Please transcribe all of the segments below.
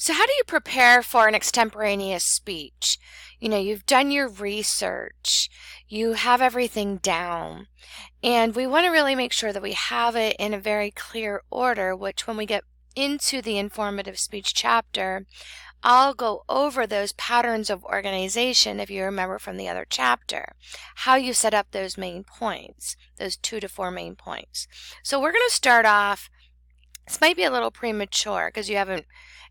So how do you prepare for an extemporaneous speech? You know, you've done your research, you have everything down, and we want to really make sure that we have it in a very clear order, which when we get into the informative speech chapter, I'll go over those patterns of organization, if you remember from the other chapter, how you set up those main points, those 2 to 4 main points. So we're going to start off. This might be a little premature because you haven't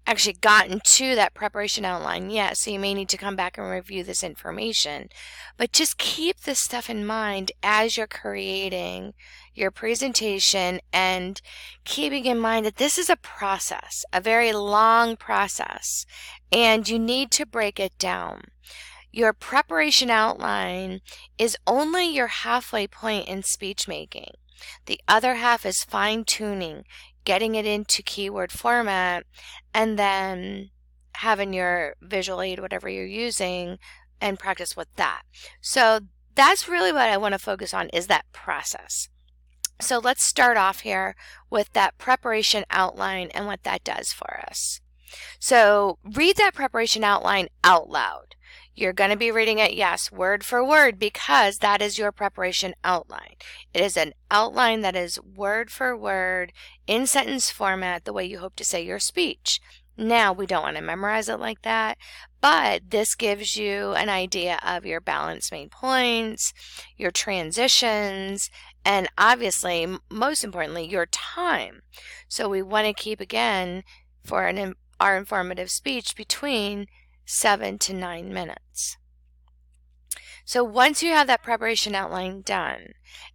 actually gotten to that preparation outline yet, so you may need to come back and review this information. But just keep this stuff in mind as you're creating your presentation, and keeping in mind that this is a process, a very long process, and you need to break it down. Your preparation outline is only your halfway point in speech making. The other half is fine-tuning, getting it into keyword format, and then having your visual aid, whatever you're using, and practice with that. So that's really what I want to focus on, is that process. So let's start off here with that preparation outline and what that does for us. So read that preparation outline out loud. You're going to be reading it, yes, word for word, because that is your preparation outline. It is an outline that is word for word in sentence format, the way you hope to say your speech. Now, we don't want to memorize it like that, but this gives you an idea of your balanced main points, your transitions, and obviously, most importantly, your time. So we want to keep, again, for our informative speech, between 7 to 9 minutes. So once you have that preparation outline done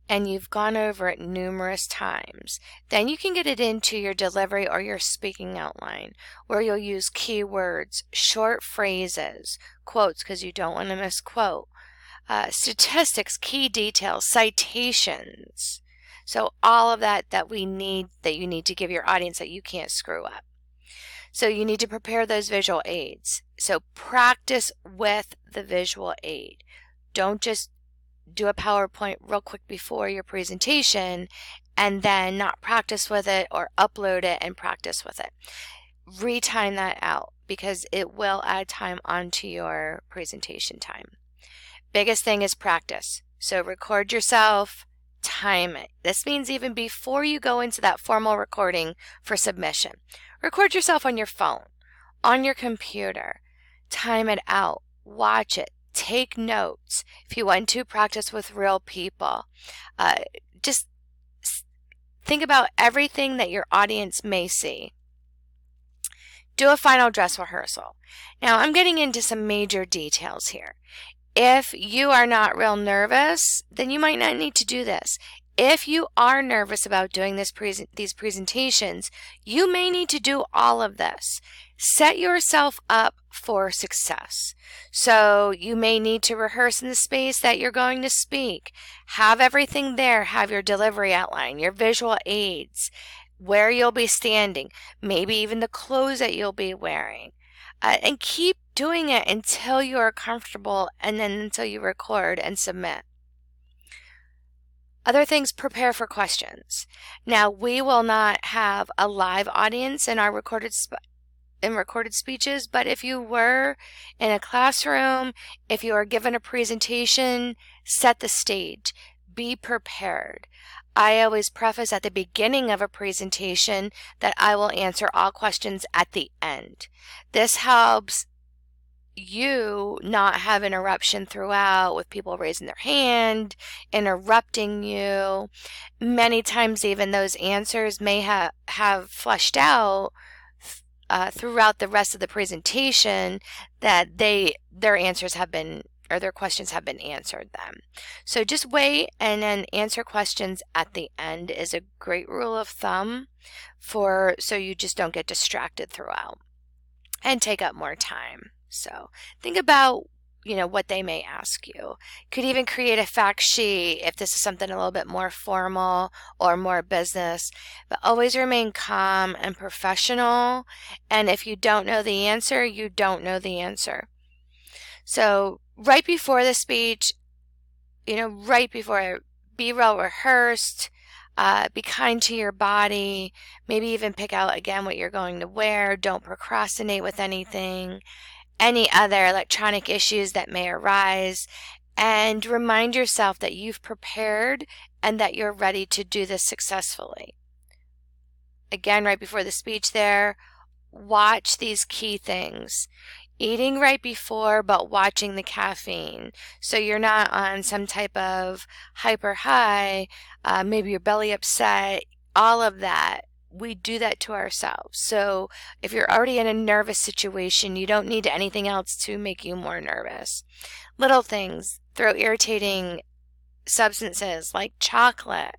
and you've gone over it numerous times, then you can get it into your delivery or your speaking outline, where you'll use keywords, short phrases, quotes because you don't want to misquote, statistics, key details, citations. So all of that you need to give your audience that you can't screw up. So you need to prepare those visual aids. So practice with the visual aid. Don't just do a PowerPoint real quick before your presentation and then not practice with it, or upload it and practice with it. Retime that out, because it will add time onto your presentation time. Biggest thing is practice. So record yourself, time it. This means even before you go into that formal recording for submission. Record yourself on your phone, on your computer. Time it out. Watch it. Take notes. If you want to, practice with real people. Just think about everything that your audience may see. Do a final dress rehearsal. Now, I'm getting into some major details here. If you are not real nervous, then you might not need to do this. If you are nervous about doing these presentations, you may need to do all of this. Set yourself up for success. So you may need to rehearse in the space that you're going to speak. Have everything there. Have your delivery outline, your visual aids, where you'll be standing, maybe even the clothes that you'll be wearing. And keep doing it until you are comfortable, and then until you record and submit. Other things, prepare for questions. Now, we will not have a live audience in our recorded speeches, but if you were in a classroom, if you are given a presentation, set the stage. Be prepared. I always preface at the beginning of a presentation that I will answer all questions at the end. This helps you not have interruption throughout, with people raising their hand, interrupting you. Many times even those answers may have fleshed out throughout the rest of the presentation, that their answers have been, or their questions have been answered then. So just wait and then answer questions at the end is a great rule of thumb, so you just don't get distracted throughout and take up more time. So think about, what they may ask you. Could even create a fact sheet if this is something a little bit more formal or more business, but always remain calm and professional. And if you don't know the answer, you don't know the answer. So right before the speech, right before, be well rehearsed. Be kind to your body. Maybe even pick out again what you're going to wear. Don't procrastinate with anything, any other electronic issues that may arise. And remind yourself that you've prepared and that you're ready to do this successfully. Again, right before the speech there, watch these key things. Eating right before, but watching the caffeine. So you're not on some type of hyper high, maybe your belly upset, all of that. We do that to ourselves. So if you're already in a nervous situation, you don't need anything else to make you more nervous. Little things, throat irritating substances like chocolate,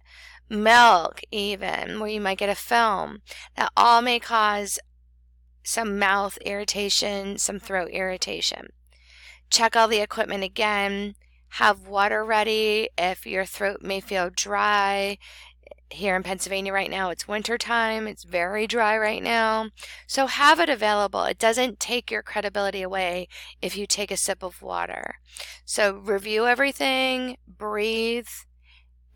milk even, where you might get a film, that all may cause some mouth irritation, some throat irritation. Check all the equipment again. Have water ready if your throat may feel dry. Here in Pennsylvania right now, it's winter time. It's very dry right now. So have it available. It doesn't take your credibility away if you take a sip of water. So review everything, breathe,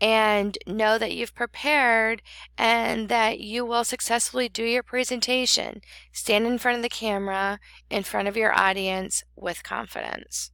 and know that you've prepared and that you will successfully do your presentation. Stand in front of the camera, in front of your audience with confidence.